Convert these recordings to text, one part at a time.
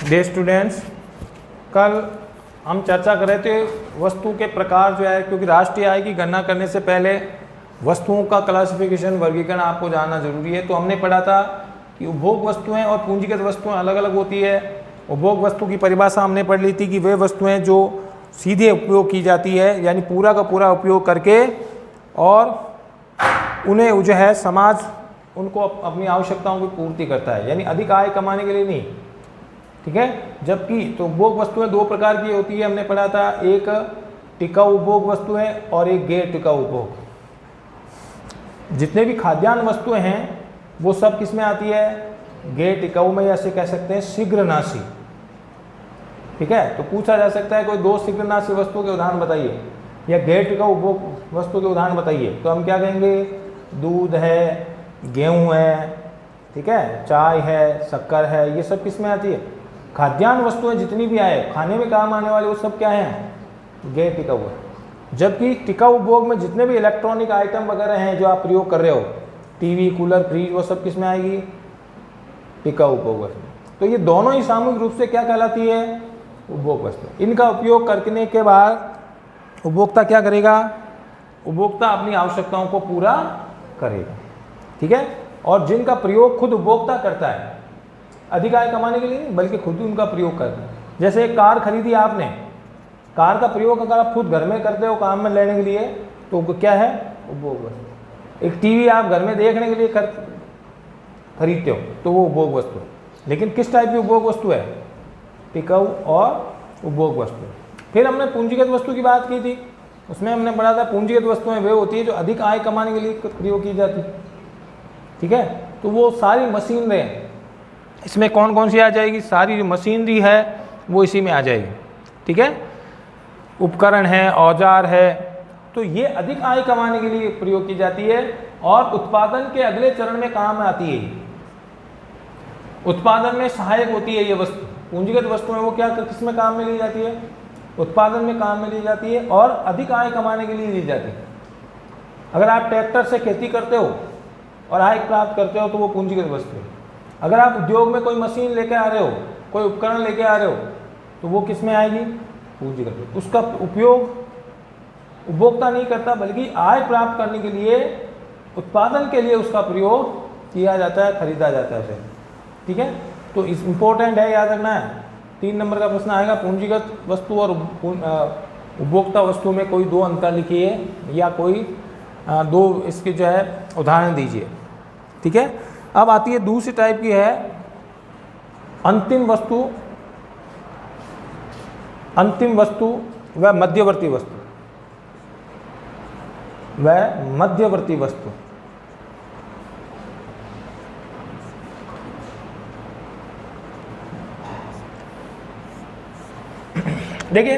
Day students, कल हम चर्चा कर रहे थे वस्तु के प्रकार जो है, क्योंकि राष्ट्रीय आय की गणना करने से पहले वस्तुओं का क्लासिफिकेशन वर्गीकरण आपको जानना जरूरी है। तो हमने पढ़ा था कि उपभोग वस्तुएं और पूंजीगत वस्तुएं अलग अलग होती है। उपभोग वस्तु की परिभाषा हमने पढ़ ली थी कि वे वस्तुएं जो सीधे उपयोग की जाती है, यानी पूरा का पूरा उपयोग करके, और उन्हें जो है समाज उनको अपनी आवश्यकताओं की पूर्ति करता है, यानी अधिक आय कमाने के लिए नहीं। ठीक है। जबकि तो उपभोग वस्तुएं दो प्रकार की होती है, हमने पढ़ा था, एक टिकाऊ उपभोग वस्तुएं और एक गैर टिकाऊ उपभोग। जितने भी खाद्यान्न वस्तुएं हैं वो सब किस में आती है? गैर टिकाऊ में, या ऐसे कह सकते हैं शीघ्रनाशी। ठीक है। तो पूछा जा सकता है कोई दो शीघ्रनाशी वस्तुओं के उदाहरण बताइए, या गैर टिकाऊ उपभोग वस्तु के उदाहरण बताइए। तो हम क्या कहेंगे? दूध है, गेहूं है, ठीक है, चाय है, शक्कर है, ये सब किस में आती है? खाद्यान्न वस्तुएं जितनी भी आए, खाने में काम आने वाले, वो सब क्या हैं? गैर टिकाऊ है। जबकि टिकाऊ उपभोग में जितने भी इलेक्ट्रॉनिक आइटम वगैरह हैं जो आप प्रयोग कर रहे हो, टीवी, कूलर, फ्रिज, वो सब किस में आएगी? टिकाऊ उपभोग वस्तु। तो ये दोनों ही सामूहिक रूप से क्या कहलाती है? उपभोग वस्तु। इनका उपयोग करने के बाद उपभोक्ता क्या करेगा? उपभोक्ता अपनी आवश्यकताओं को पूरा करेगा। ठीक है। और जिनका प्रयोग खुद उपभोक्ता करता है, अधिक आय कमाने के लिए नहीं, बल्कि खुद ही उनका प्रयोग करता है। जैसे एक कार खरीदी आपने, कार का प्रयोग अगर आप खुद घर में करते हो काम में लेने के लिए, तो क्या है? उपभोग वस्तु। एक टीवी आप घर में देखने के लिए खरीदते हो, तो वो उपभोग वस्तु है। लेकिन किस टाइप की उपभोग वस्तु है? टिकाऊ और उपभोग वस्तु। फिर हमने पूंजीगत वस्तु की बात की थी, उसमें हमने पढ़ा था पूंजीगत वस्तुएं वे होती है जो अधिक आय कमाने के लिए प्रयोग की जाती है। ठीक है। तो वो सारी मशीनरी, इसमें कौन कौन सी आ जाएगी? सारी जो मशीनरी है वो इसी में आ जाएगी। ठीक है। उपकरण है, औजार है, तो ये अधिक आय कमाने के लिए प्रयोग की जाती है और उत्पादन के अगले चरण में काम आती है। उत्पादन में सहायक होती है ये वस्तु। पूंजीगत वस्तुएं वो क्या किसमें काम में ली जाती है? उत्पादन में काम में ली जाती है और अधिक आय कमाने के लिए ली जाती है। अगर आप ट्रैक्टर से खेती करते हो और आय प्राप्त करते हो तो वो पूंजीगत वस्तु है। अगर आप उद्योग में कोई मशीन लेके आ रहे हो, कोई उपकरण लेके आ रहे हो, तो वो किस में आएगी? पूंजीगत। उसका उपयोग उपभोक्ता नहीं करता, बल्कि आय प्राप्त करने के लिए, उत्पादन के लिए उसका प्रयोग किया जाता है, खरीदा जाता है। ठीक है। तो इस इम्पोर्टेंट है, याद रखना है। 3 नंबर का प्रश्न आएगा, पूंजीगत वस्तु और उपभोक्ता वस्तु में कोई दो अंतर लिखिए, या कोई दो इसके जो है उदाहरण दीजिए। ठीक है। अब आती है दूसरी टाइप की है अंतिम वस्तु। अंतिम वस्तु व मध्यवर्ती वस्तु। वह मध्यवर्ती वस्तु। देखिए,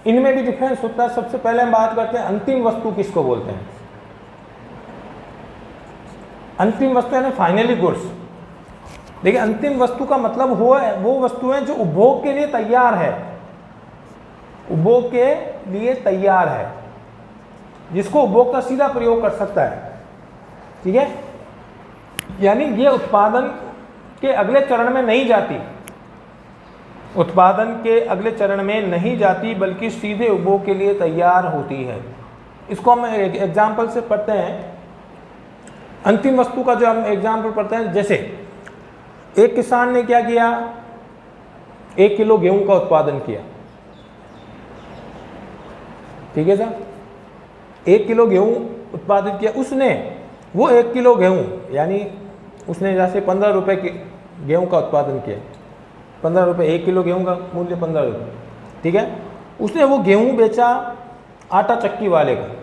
इनमें भी डिफरेंस होता है। सबसे पहले हम बात करते हैं अंतिम वस्तु किसको बोलते हैं। अंतिम वस्तु यानी फाइनली गुड्स। देखिए, अंतिम वस्तु का मतलब वो वस्तुएं जो उपभोग के लिए तैयार है, उपभोग के लिए तैयार है, जिसको उपभोक्ता सीधा प्रयोग कर सकता है। ठीक है। यानी ये उत्पादन के अगले चरण में नहीं जाती, उत्पादन के अगले चरण में नहीं जाती, बल्कि सीधे उपभोग के लिए तैयार होती है। इसको हम एक एग्जाम्पल से पढ़ते हैं। अंतिम वस्तु का जो हम एग्जाम्पल पढ़ते हैं, जैसे एक किसान ने क्या किया? 1 किलो गेहूं का उत्पादन किया। ठीक है सर। 1 किलो गेहूं उत्पादित किया उसने। वो 1 किलो गेहूं, यानी उसने जैसे 15 रुपए के गेहूं का उत्पादन किया। 15 रुपये 1 किलो गेहूं का मूल्य 15 रुपये। ठीक है। उसने वो गेहूं बेचा आटा चक्की वाले को।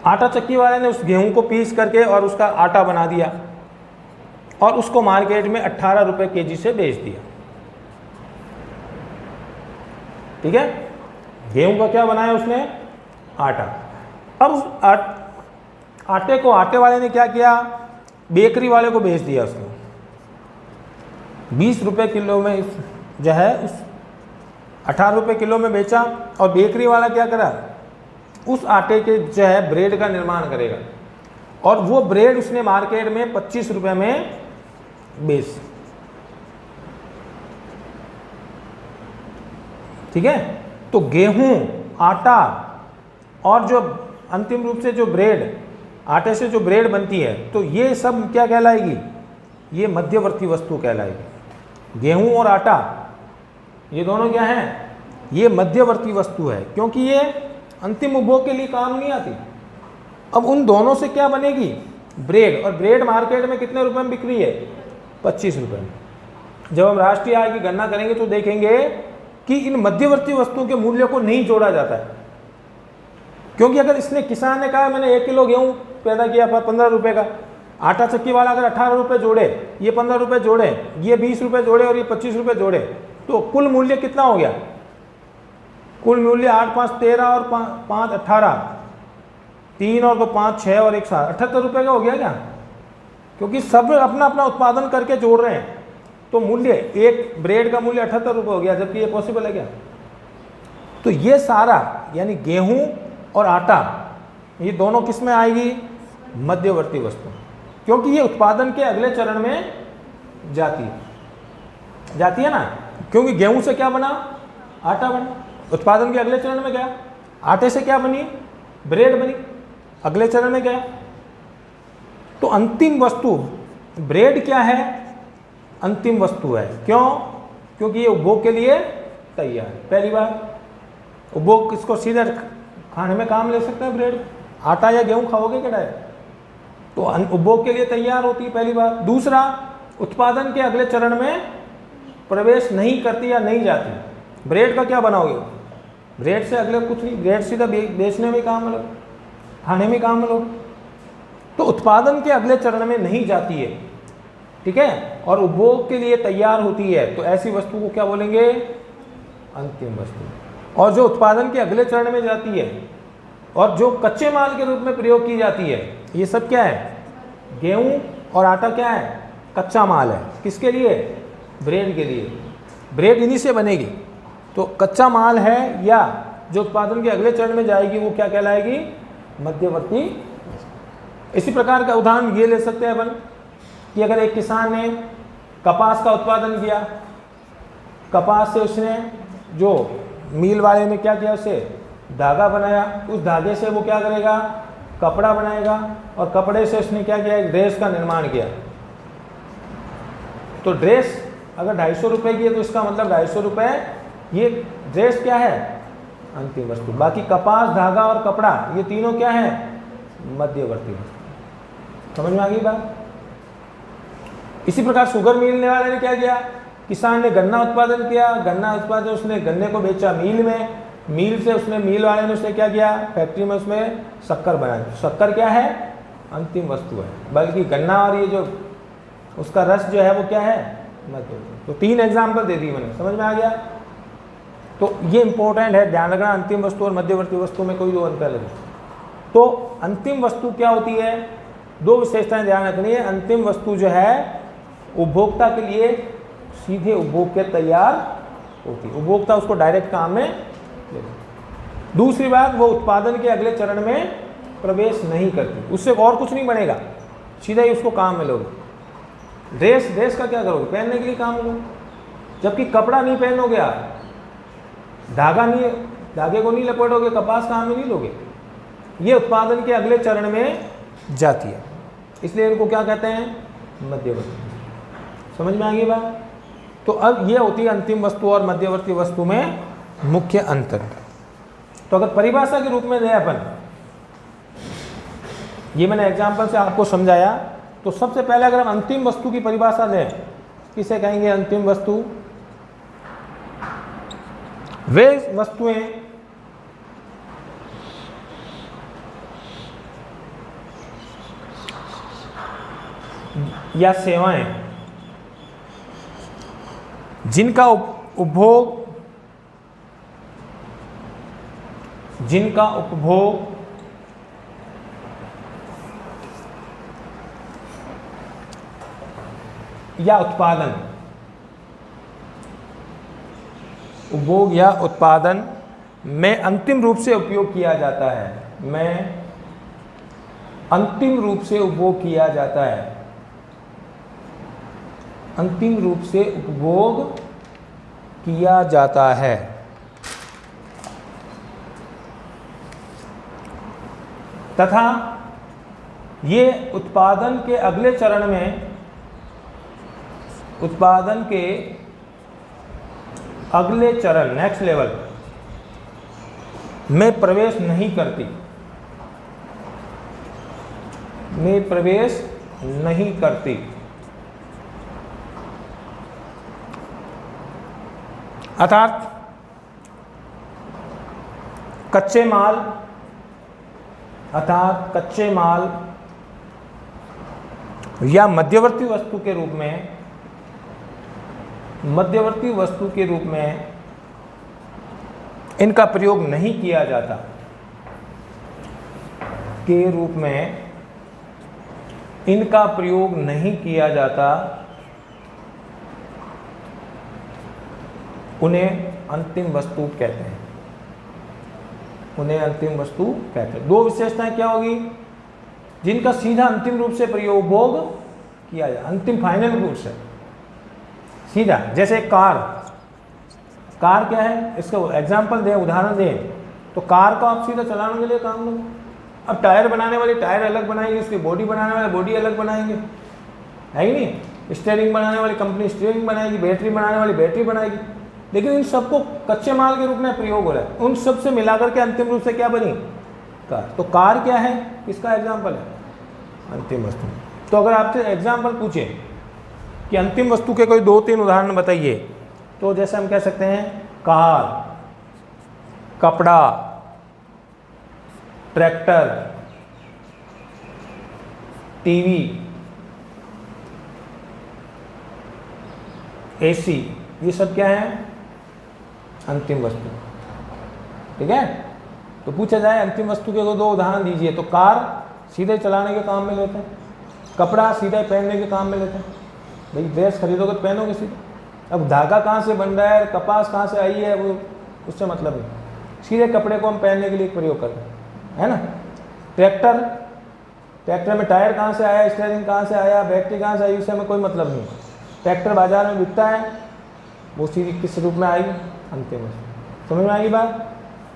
आटा चक्की वाले ने उस गेहूं को पीस करके और उसका आटा बना दिया और उसको मार्केट में 18 रुपये केजी से बेच दिया। ठीक है। गेहूं का क्या बनाया उसने? आटा। अब उस आटे को आटे वाले ने क्या किया? बेकरी वाले को बेच दिया उसने 20 रुपये किलो में, जो है उस 18 रुपये किलो में बेचा। और बेकरी वाला क्या करा? उस आटे के जो है ब्रेड का निर्माण करेगा और वो ब्रेड उसने मार्केट में 25 रुपये में बेच। ठीक है। तो गेहूं, आटा और जो अंतिम रूप से जो ब्रेड, आटे से जो ब्रेड बनती है, तो ये सब क्या कहलाएगी? ये मध्यवर्ती वस्तु कहलाएगी। गेहूं और आटा ये दोनों क्या हैं? ये मध्यवर्ती वस्तु है, क्योंकि ये अंतिम उपभोग के लिए काम नहीं आती। अब उन दोनों से क्या बनेगी? ब्रेड। और ब्रेड मार्केट में कितने रुपए में बिक रही है? 25 रुपये में। जब हम राष्ट्रीय आय की गणना करेंगे तो देखेंगे कि इन मध्यवर्ती वस्तुओं के मूल्य को नहीं जोड़ा जाता है, क्योंकि अगर इसने, किसान ने कहा मैंने 1 किलो गेहूं पैदा किया 15 रुपये का, आटा चक्की वाला अगर 18 रुपये जोड़े, ये 15 रुपये जोड़े, ये 20 रुपये जोड़े और ये 25 रुपये जोड़े, तो कुल मूल्य कितना हो गया? कुल मूल्य 8 5 13 और 5 18, 3 और 2 5 6 और 1 7, 78 रुपये का हो गया क्या? क्योंकि सब अपना अपना उत्पादन करके जोड़ रहे हैं, तो मूल्य एक ब्रेड का मूल्य 78 रुपये हो गया, जबकि ये पॉसिबल है क्या? तो ये सारा यानी गेहूं और आटा, ये दोनों किस में आएगी? मध्यवर्ती वस्तु, क्योंकि ये उत्पादन के अगले चरण में जाती है ना। क्योंकि गेहूं से क्या बना? आटा बना। उत्पादन के अगले चरण में गया, आटे से क्या बनी? ब्रेड बनी। अगले चरण में गया, तो अंतिम वस्तु ब्रेड क्या है? अंतिम वस्तु है। क्यों? क्योंकि ये उपभोग के लिए तैयार है। पहली बात, उपभोग किसको सीधे खाने में काम ले सकते हैं? ब्रेड। आटा या गेहूं खाओगे क्या डायरेक्ट? तो उपभोग के लिए तैयार होती है, पहली बात। दूसरा, उत्पादन के अगले चरण में प्रवेश नहीं करती या नहीं जाती। ब्रेड का क्या बनाओगे? ब्रेड से अगले कुछ नहीं, ब्रेड सीधा बेचने में काम लो, खाने में काम लो। तो उत्पादन के अगले चरण में नहीं जाती है, ठीक है, और उपभोग के लिए तैयार होती है, तो ऐसी वस्तु को क्या बोलेंगे? अंतिम वस्तु। और जो उत्पादन के अगले चरण में जाती है और जो कच्चे माल के रूप में प्रयोग की जाती है, ये सब क्या है? गेहूं और आटा क्या है? कच्चा माल है। किसके लिए? ब्रेड के लिए। ब्रेड इन्हीं से बनेगी। तो कच्चा माल है, या जो उत्पादन के अगले चरण में जाएगी वो क्या कहलाएगी? मध्यवर्ती। इसी प्रकार का उदाहरण ये ले सकते हैं अपन कि अगर एक किसान ने कपास का उत्पादन किया, कपास से उसने, जो मिल वाले ने क्या किया, उसे धागा बनाया, उस धागे से वो क्या करेगा? कपड़ा बनाएगा, और कपड़े से उसने क्या किया? एक ड्रेस का निर्माण किया। तो ड्रेस अगर 250 रुपये की है तो इसका मतलब 250 रुपये, ये ड्रेस क्या है? अंतिम वस्तु। बाकी कपास, धागा और कपड़ा, ये तीनों क्या है? मध्यवर्ती वस्तु। समझ में आ गई बात? इसी प्रकार शुगर मिलने वाले ने क्या किया? किसान ने गन्ना उत्पादन किया, गन्ना उत्पादन, उसने गन्ने को बेचा मिल में, मिल से उसने, मिल वाले ने उसने क्या किया? फैक्ट्री में उसमें शक्कर बनाया। शक्कर क्या है? अंतिम वस्तु है। बल्कि गन्ना और ये जो उसका रस जो है वो क्या है? मध्यवर्ती। तो 3 एग्जाम्पल दे दी मैंने, समझ में आ गया? तो ये इंपॉर्टेंट है, ध्यान रखना, अंतिम वस्तु और मध्यवर्ती वस्तु में कोई 2 अंतर नहीं। तो अंतिम वस्तु क्या होती है? 2 विशेषताएं ध्यान रखनी है। अंतिम वस्तु जो है उपभोक्ता के लिए सीधे उपभोग के तैयार होती है, उपभोक्ता उसको डायरेक्ट काम में ले। दूसरी बात, वो उत्पादन के अगले चरण में प्रवेश नहीं करती, उससे और कुछ नहीं बनेगा, सीधा ही उसको काम में लोगे। ड्रेस का क्या करोगे? पहनने के लिए काम लोगे, जबकि कपड़ा नहीं पहनोगे आप, धागे को नहीं लपेटोगे, कपास काम में नहीं लोगे। ये उत्पादन के अगले चरण में जाती है, इसलिए इनको क्या कहते हैं? मध्यवर्ती। समझ में आ गई बात? तो अब ये होती है अंतिम वस्तु और मध्यवर्ती वस्तु में मुख्य अंतर। तो अगर परिभाषा के रूप में दें अपन, ये मैंने एग्जाम्पल से आपको समझाया, तो सबसे पहले अगर हम अंतिम वस्तु की परिभाषा दें, किसे कहेंगे अंतिम वस्तु? वे वस्तुएं या सेवाएं जिनका उपभोग या उत्पादन, उपभोग या उत्पादन में अंतिम रूप से उपयोग किया जाता है, में अंतिम रूप से उपभोग किया जाता है, अंतिम रूप से उपभोग किया जाता है। तथा ये उत्पादन के अगले चरण में, उत्पादन के अगले चरण नेक्स्ट लेवल में प्रवेश नहीं करती, में प्रवेश नहीं करती। अर्थात कच्चे माल, अर्थात कच्चे माल या मध्यवर्ती वस्तु के रूप में, मध्यवर्ती वस्तु के रूप में इनका प्रयोग नहीं किया जाता, के रूप में इनका प्रयोग नहीं किया जाता, उन्हें अंतिम वस्तु कहते हैं, उन्हें अंतिम वस्तु कहते हैं। दो विशेषताएं क्या होगी? जिनका सीधा अंतिम रूप से प्रयोग भोग किया जाए, अंतिम फाइनल रूप से सीधा। जैसे कार, कार क्या है, इसका एग्जाम्पल दें, उदाहरण दें तो कार को आप सीधा चलाने के लिए काम लो। अब टायर बनाने वाले टायर अलग बनाएंगे, उसकी बॉडी बनाने वाले बॉडी अलग बनाएंगे, है ही नहीं। स्टीयरिंग बनाने वाली कंपनी स्टीयरिंग बनाएगी, बैटरी बनाने वाली बैटरी बनाएगी, लेकिन इन सबको कच्चे माल के रूप में प्रयोग हो रहा है। उन सब से मिलाकर के अंतिम रूप से क्या बनी? कार। तो कार क्या है? किसका एग्जाम्पल है? अंतिम वस्तु। तो अगर आपसे एग्जाम्पल पूछे कि अंतिम वस्तु के कोई 2-3 उदाहरण बताइए, तो जैसे हम कह सकते हैं कार, कपड़ा, ट्रैक्टर, टीवी, एसी, ये सब क्या है? अंतिम वस्तु। ठीक है। तो पूछा जाए अंतिम वस्तु के 2 उदाहरण दीजिए, तो कार सीधे चलाने के काम में लेते हैं, कपड़ा सीधे पहनने के काम में लेते हैं। भाई ड्रेस खरीदोगे तो पहनोगे सीधे। अब धागा कहाँ से बन रहा है, कपास कहाँ से आई है, वो उससे मतलब नहीं, सीधे कपड़े को हम पहनने के लिए प्रयोग करते हैं, है ना। ट्रैक्टर, ट्रैक्टर में टायर कहाँ से आया, स्टीयरिंग कहाँ से आया, बैटरी कहाँ से आई, उससे हमें कोई मतलब नहीं। ट्रैक्टर बाजार में बिकता है, वो सीधी किस रूप में आएगी? अंतिम वस्तु। समझ में आएगी बात?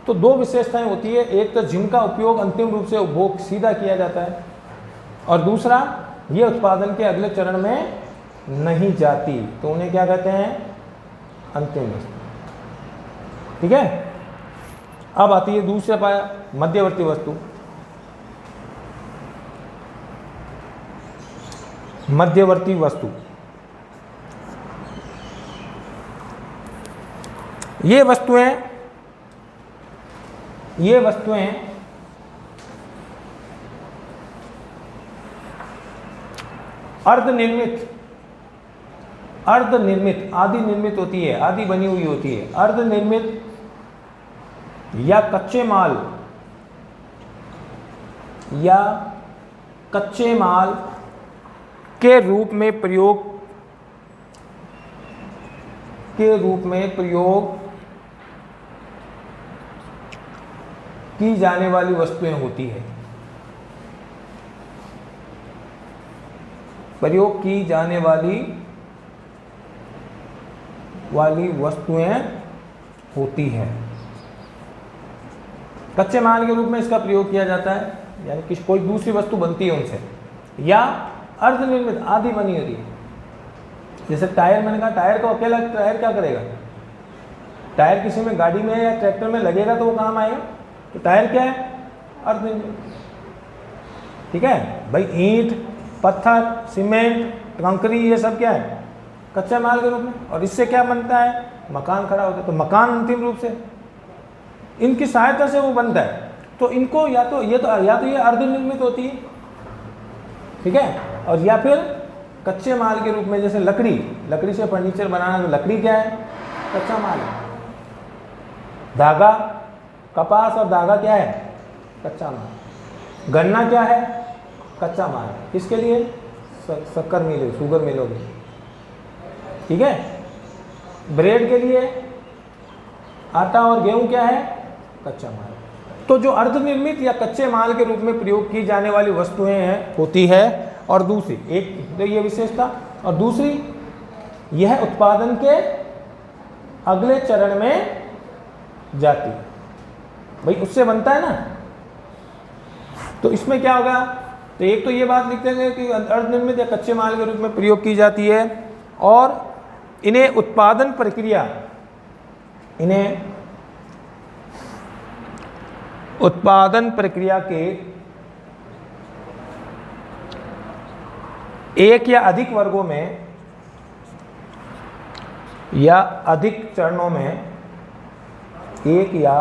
तो 2 विशेषताएं होती है, एक तो जिनका उपयोग अंतिम रूप से उपभोग सीधा किया जाता है, और दूसरा ये उत्पादन के अगले चरण में नहीं जाती, तो उन्हें क्या कहते हैं? अंतिम वस्तु। ठीक है। अब आती है दूसरा पाया, मध्यवर्ती वस्तु। मध्यवर्ती वस्तु, ये वस्तुएं अर्धनिर्मित, आदि निर्मित होती है, आदि बनी हुई होती है। अर्धनिर्मित या कच्चे माल, या कच्चे माल के रूप में प्रयोग, की जाने वाली वस्तुएं होती है, प्रयोग की जाने वाली वस्तुएं होती हैं। कच्चे माल के रूप में इसका प्रयोग किया जाता है, यानी कि कोई दूसरी वस्तु बनती है उनसे, या अर्धनिर्मित, आदि बनी होती है। जैसे टायर, मैंने कहा टायर को अकेला टायर क्या करेगा? टायर किसी में गाड़ी में या ट्रैक्टर में लगेगा तो वो काम आएगा। तो टायर क्या है? अर्धनिर्मित। ठीक है भाई। ईंट, पत्थर, सीमेंट, कंकरी, ये सब क्या है? कच्चे माल के रूप में। और इससे क्या बनता है? मकान खड़ा होता है। तो मकान अंतिम रूप से इनकी सहायता से वो बनता है। तो इनको या तो ये अर्धनिर्मित होती है, ठीक है, और या फिर कच्चे माल के रूप में, जैसे लकड़ी से फर्नीचर बनाना, तो लकड़ी क्या है? कच्चा माल है। धागा, कपास और धागा क्या है? कच्चा माल। गन्ना क्या है? कच्चा माल। किसके लिए? शक्कर मिल, शुगर मिलोगे, ठीक है। ब्रेड के लिए आटा और गेहूं क्या है? कच्चा माल। तो जो अर्धनिर्मित या कच्चे माल के रूप में प्रयोग की जाने वाली वस्तुएं हैं होती है, और दूसरी एक तो ये विशेषता, और दूसरी यह उत्पादन के अगले चरण में जाती। भाई उससे बनता है ना, तो इसमें क्या होगा, तो एक तो ये बात लिखते हैं कि अर्धनिर्मित या कच्चे माल के रूप में प्रयोग की जाती है, और इन्हें उत्पादन प्रक्रिया के एक या अधिक वर्गों में या अधिक चरणों में, एक या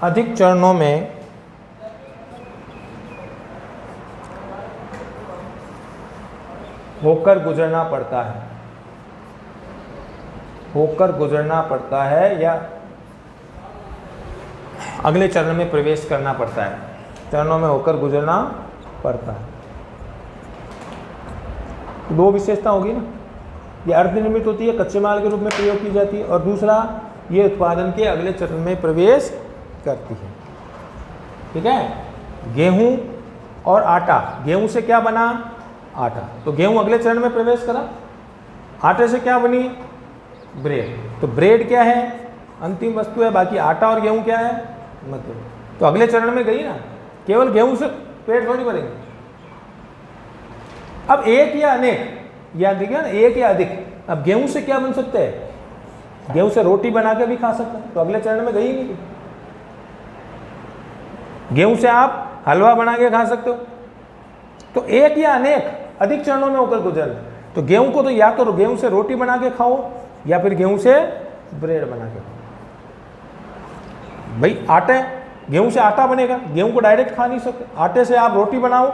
अधिक चरणों में होकर गुजरना पड़ता है या अगले चरण में प्रवेश करना पड़ता है, चरणों में होकर गुजरना पड़ता है। दो विशेषता होगी ना, ये अर्धनिर्मित होती है, कच्चे माल के रूप में प्रयोग की जाती है, और दूसरा ये उत्पादन के अगले चरण में प्रवेश करती है। ठीक है, गेहूं और आटा, गेहूं से क्या बना, आटा, तो गेहूं अगले चरण में प्रवेश करा, आटे से क्या बनी, ब्रेड। तो ब्रेड क्या है, अंतिम वस्तु है, बाकी आटा और गेहूं क्या है, मध्य। तो अगले चरण में गई ना, केवल गेहूं से पेट थोड़ी भरेंगे। अब एक या अनेक, या देखिए ना, एक या अधिक, अब गेहूं से क्या बन सकते हैं, गेहूं से रोटी बना के भी खा सकते हैं, तो अगले चरण में गई ही नहीं। गेहूं से आप हलवा बना के खा सकते हो। तो एक या अनेक अधिक चरणों में होकर गुजरना, तो गेहूं को तो या तो गेहूं से रोटी बना के खाओ या फिर गेहूं से ब्रेड बना के खाओ। भाई आटे, गेहूं से आटा बनेगा, गेहूं को डायरेक्ट खा नहीं सकते, आटे से आप रोटी बनाओ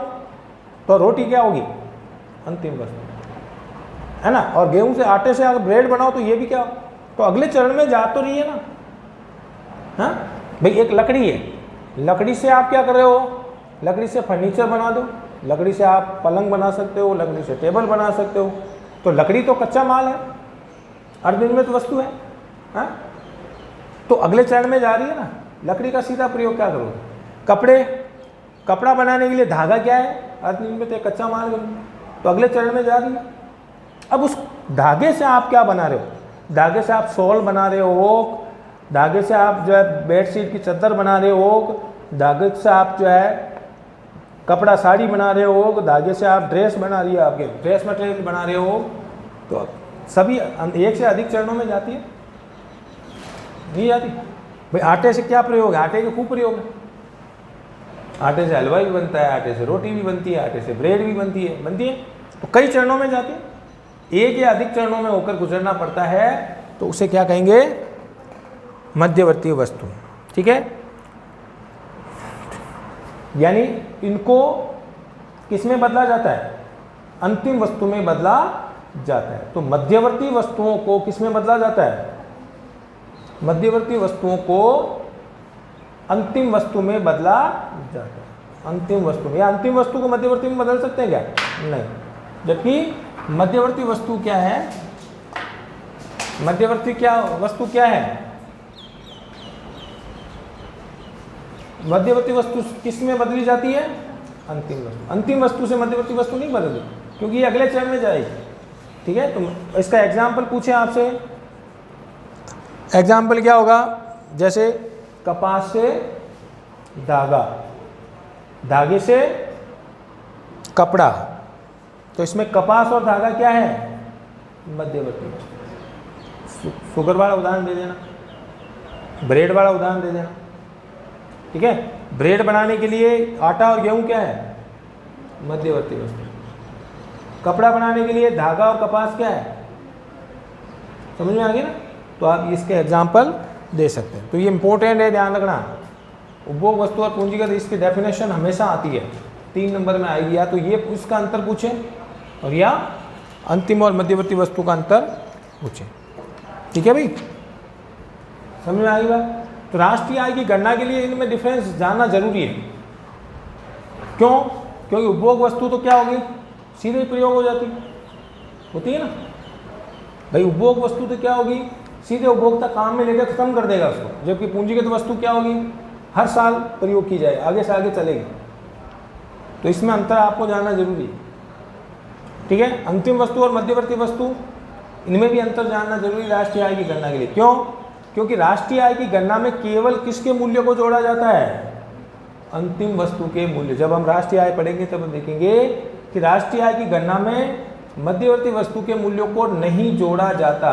तो रोटी क्या होगी, अंतिम वस्तु है ना, और गेहूं से आटे से अगर ब्रेड बनाओ तो ये भी क्या, तो अगले चरण में जा तो रही है ना। हाँ भाई, एक लकड़ी है, लकड़ी से आप क्या कर रहे हो, लकड़ी से फर्नीचर बना दो, लकड़ी से आप पलंग बना सकते हो, लकड़ी से टेबल बना सकते हो, तो लकड़ी तो कच्चा माल है, अर्धनिर्मित वस्तु है। हाँ, तो अगले चरण में जा रही है ना, लकड़ी का सीधा प्रयोग क्या करोगे, कपड़ा बनाने के लिए धागा क्या है, अर्धनिर्मित है, कच्चा माल है, तो अगले चरण में जा रही है। अब उस धागे से आप क्या बना रहे हो, धागे से आप शॉल बना रहे हो, धागे से आप जो है बेडशीट की चादर बना रहे हो, धागे से आप जो है कपड़ा साड़ी बना रहे हो, धागे से आप ड्रेस बना रही है, आपके ड्रेस मटेरियल बना रहे हो, तो सभी एक से अधिक चरणों में जाती है, नहीं जाती। भाई आटे से क्या प्रयोग है, आटे के खूब प्रयोग है, आटे से हलवा भी बनता है, आटे से रोटी भी बनती है, आटे से ब्रेड भी बनती है, तो कई चरणों में जाती है, एक या अधिक चरणों में होकर गुजरना पड़ता है, तो उसे क्या कहेंगे, मध्यवर्ती वस्तु। ठीक है, यानी इनको किस में बदला जाता है, अंतिम वस्तु में बदला जाता है। तो मध्यवर्ती वस्तुओं को किस में बदला जाता है, मध्यवर्ती वस्तुओं को अंतिम वस्तु में बदला जाता है, अंतिम वस्तु में, या अंतिम वस्तु को मध्यवर्ती में बदल सकते हैं क्या, नहीं। जबकि मध्यवर्ती वस्तु क्या है, मध्यवर्ती वस्तु क्या है, मध्यवर्ती वस्तु किस में बदली जाती है, अंतिम वस्तु। अंतिम वस्तु से मध्यवर्ती वस्तु नहीं बदलती, क्योंकि ये अगले चरण में जाएगी। ठीक है, तो इसका एग्जाम्पल पूछे आपसे, एग्जाम्पल क्या होगा, जैसे कपास से धागा, धागे से कपड़ा, तो इसमें कपास और धागा क्या है, मध्यवर्ती वस्तु। शुगर वाला उदाहरण दे देना, ब्रेड वाला उदाहरण दे देना। ठीक है, ब्रेड बनाने के लिए आटा और गेहूं क्या है, मध्यवर्ती वस्तु। कपड़ा बनाने के लिए धागा और कपास क्या है, समझ में आ गई ना। तो आप इसके एग्जाम्पल दे सकते हैं। तो ये इंपॉर्टेंट है, ध्यान रखना, उपभोग वस्तु और पूंजीगत इसकी डेफिनेशन हमेशा आती है, 3 नंबर में आएगी, या तो ये उसका अंतर पूछे और या अंतिम और मध्यवर्ती वस्तु का अंतर पूछे। ठीक है भाई, समझ में आई बात। तो राष्ट्रीय आय की गणना के लिए इनमें डिफरेंस जानना जरूरी है। क्यों, क्योंकि उपभोग वस्तु तो क्या होगी, सीधे प्रयोग हो जाती होती है ना भाई। उपभोग वस्तु तो क्या होगी, सीधे उपभोक्ता काम में लेकर खत्म कर देगा उसको, जबकि पूंजीगत वस्तु क्या होगी, हर साल प्रयोग की जाए, आगे से आगे चलेगी। तो इसमें अंतर आपको जानना जरूरी है। ठीक है, अंतिम वस्तु और मध्यवर्ती वस्तु, इनमें भी अंतर जानना जरूरी राष्ट्रीय आय की गणना के लिए। क्यों, क्योंकि राष्ट्रीय आय की गणना में केवल किसके मूल्य को जोड़ा जाता है, अंतिम वस्तु के मूल्य। जब हम राष्ट्रीय आय पढ़ेंगे तब हम देखेंगे कि राष्ट्रीय आय की गणना में मध्यवर्ती वस्तु के मूल्यों को नहीं जोड़ा जाता।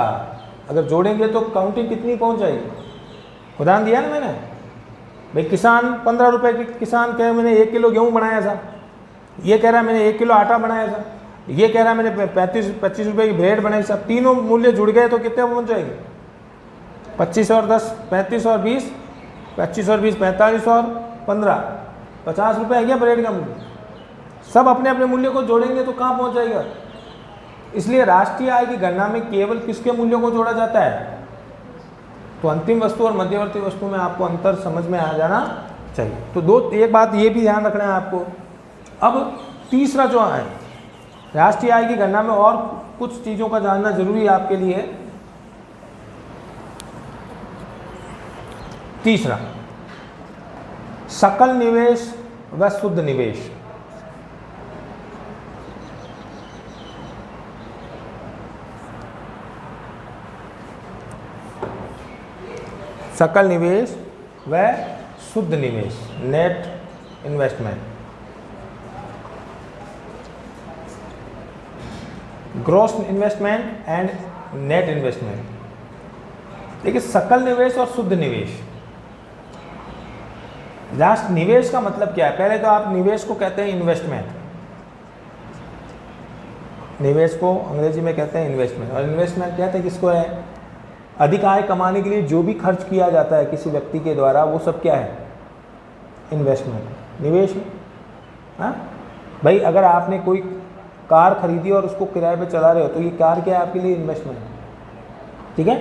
अगर जोड़ेंगे तो काउंटिंग कितनी पहुंच जाएगी। उदाहरण दिया ना मैंने, भाई किसान 15 रुपए की किसान कहे मैंने 1 किलो गेहूँ बनाया था, ये कह रहा है मैंने 1 किलो आटा बनाया था, ये कह रहा है मैंने 25 रुपए की ब्रेड बनाई। सब तीनों मूल्य जुड़ गए तो कितने पहुंच जाएंगे? 25 और 10 35 और 20, 25 और 20 45 और 15 50 रुपये है क्या ब्रेड का मूल्य। सब अपने अपने मूल्य को जोड़ेंगे तो कहाँ पहुंच जाएगा। इसलिए राष्ट्रीय आय की गणना में केवल किसके मूल्यों को जोड़ा जाता है? तो अंतिम वस्तु और मध्यवर्ती वस्तु में आपको अंतर समझ में आ जाना चाहिए। तो एक बात ये भी ध्यान रखना है आपको। अब तीसरा जो है, राष्ट्रीय आय की गणना में और कुछ चीज़ों का जानना जरूरी है आपके लिए। तीसरा, सकल निवेश व शुद्ध निवेश। सकल निवेश व शुद्ध निवेश, net investment, gross investment and net investment. देखिए सकल निवेश और शुद्ध निवेश, लास्ट निवेश का मतलब क्या है? पहले तो आप निवेश को कहते हैं इन्वेस्टमेंट, निवेश को अंग्रेजी में कहते हैं इन्वेस्टमेंट। और इन्वेस्टमेंट कहते हैं किसको है? अधिक आय कमाने के लिए जो भी खर्च किया जाता है किसी व्यक्ति के द्वारा, वो सब क्या है? इन्वेस्टमेंट, निवेश है। हाँ भाई, अगर आपने कोई कार खरीदी और उसको किराए पे चला रहे हो तो ये कार क्या है आपके लिए? इन्वेस्टमेंट। ठीक है,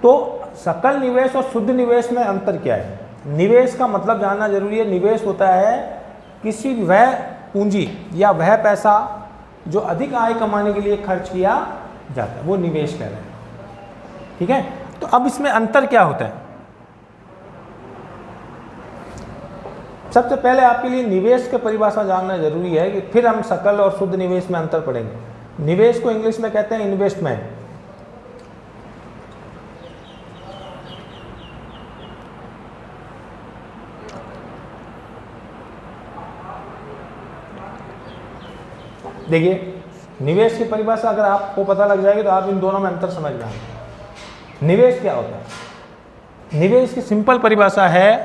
तो सकल निवेश और शुद्ध निवेश में अंतर क्या है? निवेश का मतलब जानना जरूरी है। निवेश होता है किसी वह पूंजी या वह पैसा जो अधिक आय कमाने के लिए खर्च किया जाता है, वो निवेश कह रहे हैं। ठीक है, तो अब इसमें अंतर क्या होता है? सबसे पहले आपके लिए निवेश की परिभाषा जानना जरूरी है कि फिर हम सकल और शुद्ध निवेश में अंतर पढ़ेंगे। निवेश को इंग्लिश में कहते हैं इन्वेस्टमेंट। देखिए, निवेश की परिभाषा अगर आपको पता लग जाएगी तो आप इन दोनों में अंतर समझ जाएंगे। निवेश क्या होता है? निवेश की सिंपल परिभाषा है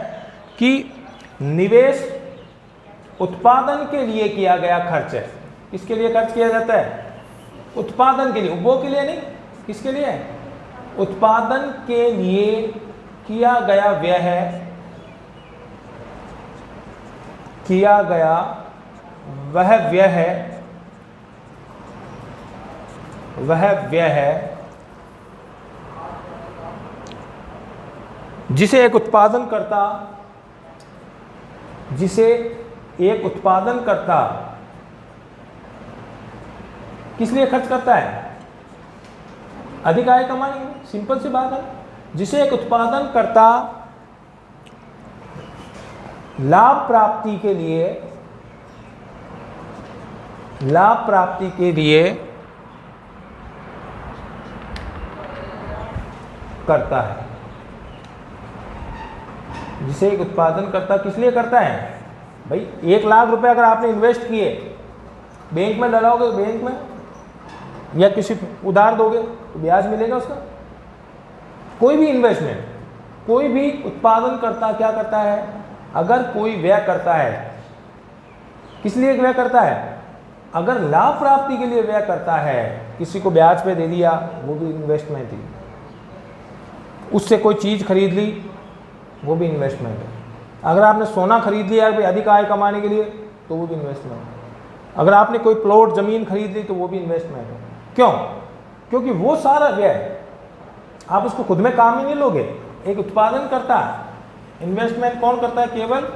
कि निवेश उत्पादन के लिए किया गया खर्च है। किसके लिए खर्च किया जाता है? उत्पादन के लिए, उपभोग के लिए नहीं। किसके लिए? उत्पादन के लिए किया गया व्यय है, किया गया वह व्यय है, वह व्यय है जिसे एक उत्पादनकर्ता किस लिए खर्च करता है? अधिक आय कमाने के लिए। सिंपल सी बात है, जिसे एक उत्पादनकर्ता लाभ प्राप्ति के लिए करता है। जिसे एक उत्पादनकर्ता किस लिए करता है? भाई 1 लाख रुपए अगर आपने इन्वेस्ट किए, बैंक में डलाओगे तो बैंक में, या किसी उधार दोगे तो ब्याज मिलेगा उसका। कोई भी इन्वेस्टमेंट, कोई भी उत्पादनकर्ता क्या करता है? अगर कोई व्यय करता है, किस लिए व्यय करता है? अगर लाभ प्राप्ति के लिए व्यय करता है, किसी को ब्याज पे दे दिया, वो भी इन्वेस्टमेंट ही। उससे कोई चीज़ खरीद ली, वो भी इन्वेस्टमेंट है। अगर आपने सोना खरीद लिया भाई अधिक आय कमाने के लिए, तो वो भी इन्वेस्टमेंट है। अगर आपने कोई प्लॉट ज़मीन खरीद ली तो वो भी इन्वेस्टमेंट है। क्यों? क्योंकि वो सारा व्यय आप उसको खुद में काम ही नहीं लोगे, एक उत्पादन करता है। इन्वेस्टमेंट कौन करता है? केवल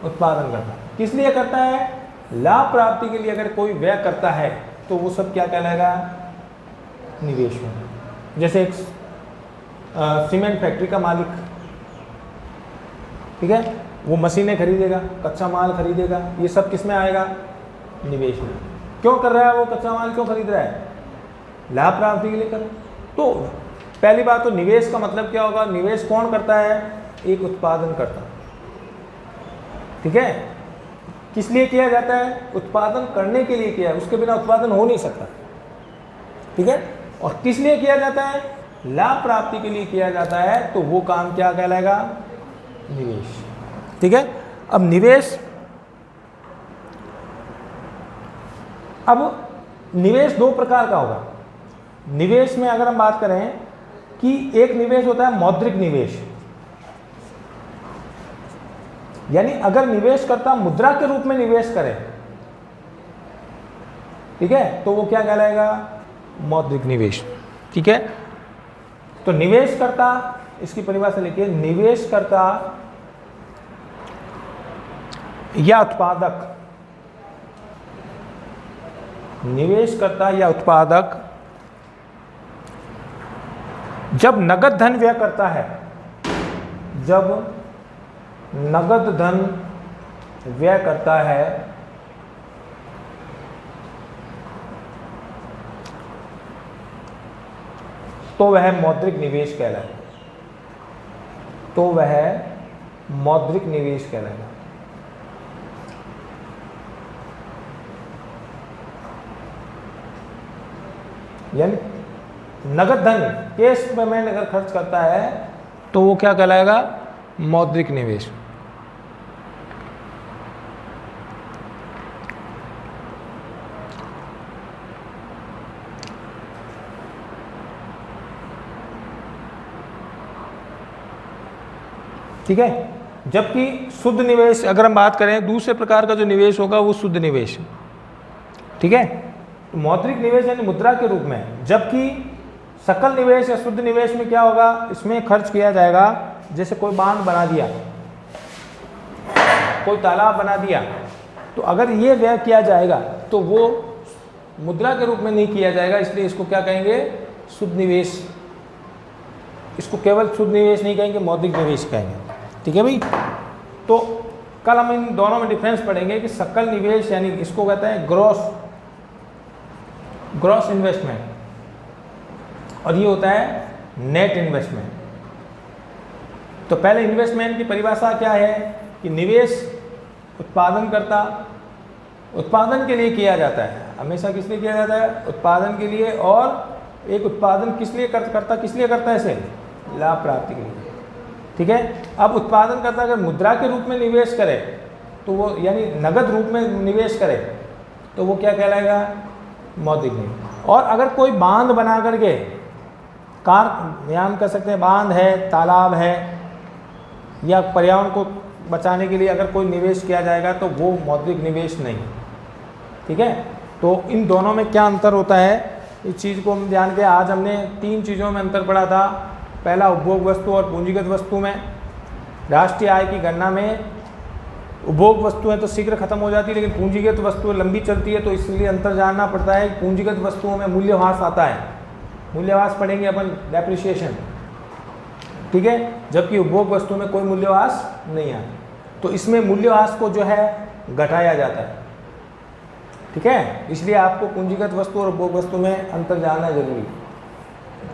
उत्पादन करता है। किस लिए करता है? लाभ प्राप्ति के लिए अगर कोई व्यय करता है तो वो सब क्या कहलाएगा? निवेश में। जैसे एक सीमेंट फैक्ट्री का मालिक, ठीक है, वो मशीनें खरीदेगा, कच्चा माल खरीदेगा, ये सब किस में आएगा? निवेश में। क्यों कर रहा है वो? कच्चा माल क्यों खरीद रहा है? लाभ प्राप्ति के लिए कर रहा है। तो पहली बात तो निवेश का मतलब क्या होगा? निवेश कौन करता है? एक उत्पादन करता। ठीक है, किस लिए किया जाता है? उत्पादन करने के लिए किया है, उसके बिना उत्पादन हो नहीं सकता। ठीक है, और किस लिए किया जाता है? लाभ प्राप्ति के लिए किया जाता है, तो वो काम क्या कहलाएगा? निवेश। ठीक है, अब निवेश दो प्रकार का होगा। निवेश में अगर हम बात करें कि एक निवेश होता है मौद्रिक निवेश, यानी अगर निवेशकर्ता मुद्रा के रूप में निवेश करे, ठीक है, तो वो क्या कहलाएगा? मौद्रिक निवेश। ठीक है, तो निवेशकर्ता, इसकी परिभाषा लिखिए, निवेशकर्ता या उत्पादक, निवेशकर्ता या उत्पादक जब नगद धन व्यय करता है, जब नगद धन व्यय करता है तो वह मौद्रिक निवेश कहलाएगा, तो वह मौद्रिक निवेश कहलाएगा। यानी नगद धन कैश पेमेंट अगर खर्च करता है तो वो क्या कहलाएगा? मौद्रिक निवेश। ठीक है, जबकि शुद्ध निवेश अगर हम बात करें, दूसरे प्रकार का जो निवेश होगा वो शुद्ध निवेश। ठीक है, तो मौद्रिक निवेश यानी मुद्रा के रूप में, जबकि सकल निवेश या शुद्ध निवेश में क्या होगा? इसमें खर्च किया जाएगा, जैसे कोई बांध बना दिया, कोई तालाब बना दिया, तो अगर ये व्यय किया जाएगा तो वो मुद्रा के रूप में नहीं किया जाएगा, इसलिए इसको क्या कहेंगे? शुद्ध निवेश। इसको केवल शुद्ध निवेश नहीं कहेंगे, मौद्रिक निवेश कहेंगे। ठीक है भाई, तो कल हम इन दोनों में डिफरेंस पढ़ेंगे कि सकल निवेश यानी इसको कहते हैं ग्रॉस इन्वेस्टमेंट, और ये होता है नेट इन्वेस्टमेंट। तो पहले इन्वेस्टमेंट की परिभाषा क्या है कि निवेश उत्पादन के लिए किया जाता है, हमेशा किस लिए किया जाता है? उत्पादन के लिए। और एक उत्पादन किस लिए करता है? इसे लाभ प्राप्ति के लिए। ठीक है, अब उत्पादन करता अगर मुद्रा के रूप में निवेश करे तो वो, यानी नगद रूप में निवेश करे तो वो क्या कहलाएगा? मौद्रिक निवेश। और अगर कोई बांध बना करके हम कह सकते हैं बांध है, तालाब है, या पर्यावरण को बचाने के लिए अगर कोई निवेश किया जाएगा तो वो मौद्रिक निवेश नहीं। ठीक है, तो इन दोनों में क्या अंतर होता है, इस चीज़ को हम ध्यान के, आज हमने 3 चीज़ों में अंतर पढ़ा था। पहला उपभोग वस्तु और पूंजीगत वस्तु में। राष्ट्रीय आय की गणना में उपभोग वस्तुएं तो शीघ्र खत्म हो जाती है, लेकिन पूंजीगत वस्तुएं लंबी चलती है, तो इसलिए अंतर जानना पड़ता है। पूंजीगत वस्तुओं में मूल्यह्रास आता है, मूल्यह्रास पढ़ेंगे अपन, डेप्रिसिएशन। ठीक है, जबकि उपभोग वस्तु में कोई मूल्यह्रास नहीं आता, तो इसमें मूल्यह्रास को जो है घटाया जाता है। ठीक है, इसलिए आपको पूंजीगत वस्तु और उपभोग वस्तु में अंतर जानना जरूरी है।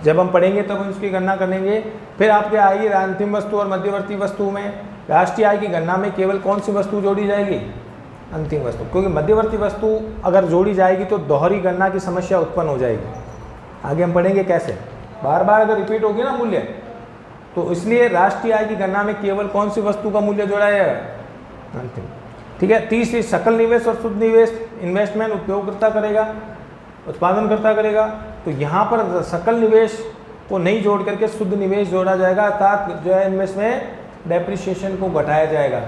जब हम पढ़ेंगे तब हम इसकी गणना करेंगे। फिर आपके आएगी अंतिम वस्तु और मध्यवर्ती वस्तु में। राष्ट्रीय आय की गणना में केवल कौन सी वस्तु जोड़ी जाएगी? अंतिम वस्तु, क्योंकि मध्यवर्ती वस्तु अगर जोड़ी जाएगी तो दोहरी गणना की समस्या उत्पन्न हो जाएगी। आगे हम पढ़ेंगे कैसे, बार बार अगर रिपीट होगी ना मूल्य, तो इसलिए राष्ट्रीय आय की गणना में केवल कौन सी वस्तु का मूल्य जोड़ा जाएगा? अंतिम। ठीक है, तीसरी सकल निवेश और शुद्ध निवेश। इन्वेस्टमेंट उपयोगकर्ता करेगा, उत्पादनकर्ता करेगा, तो यहाँ पर सकल निवेश को नहीं जोड़ करके शुद्ध निवेश जोड़ा जाएगा, अर्थात जो है इनमें डेप्रिसिएशन को घटाया जाएगा।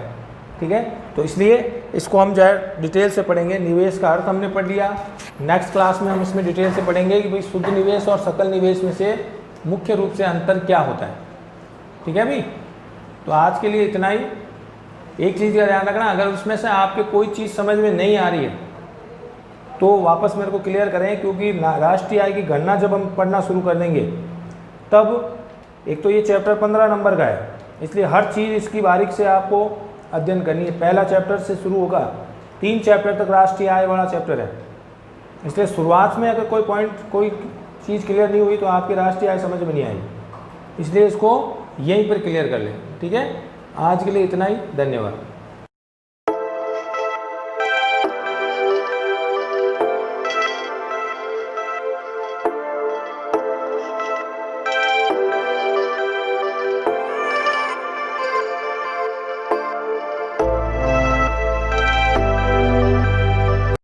ठीक है, तो इसलिए इसको हम जो है डिटेल से पढ़ेंगे। निवेश का अर्थ हमने पढ़ लिया, नेक्स्ट क्लास में हम इसमें डिटेल से पढ़ेंगे कि भाई शुद्ध निवेश और सकल निवेश में से मुख्य रूप से अंतर क्या होता है। ठीक है भाई, तो आज के लिए इतना ही। एक चीज़ का ध्यान रखना, अगर उसमें से आपके कोई चीज़ समझ में नहीं आ रही है तो वापस मेरे को क्लियर करें, क्योंकि राष्ट्रीय आय की गणना जब हम पढ़ना शुरू कर देंगे तब एक तो ये चैप्टर 15 नंबर का है, इसलिए हर चीज़ इसकी बारीक से आपको अध्ययन करनी है। पहला चैप्टर से शुरू होगा, 3 चैप्टर तक राष्ट्रीय आय वाला चैप्टर है, इसलिए शुरुआत में अगर कोई पॉइंट कोई चीज़ क्लियर नहीं हुई तो आपकी राष्ट्रीय आय समझ में नहीं आएगी, इसलिए इसको यहीं पर क्लियर कर लें। ठीक है, आज के लिए इतना ही, धन्यवाद।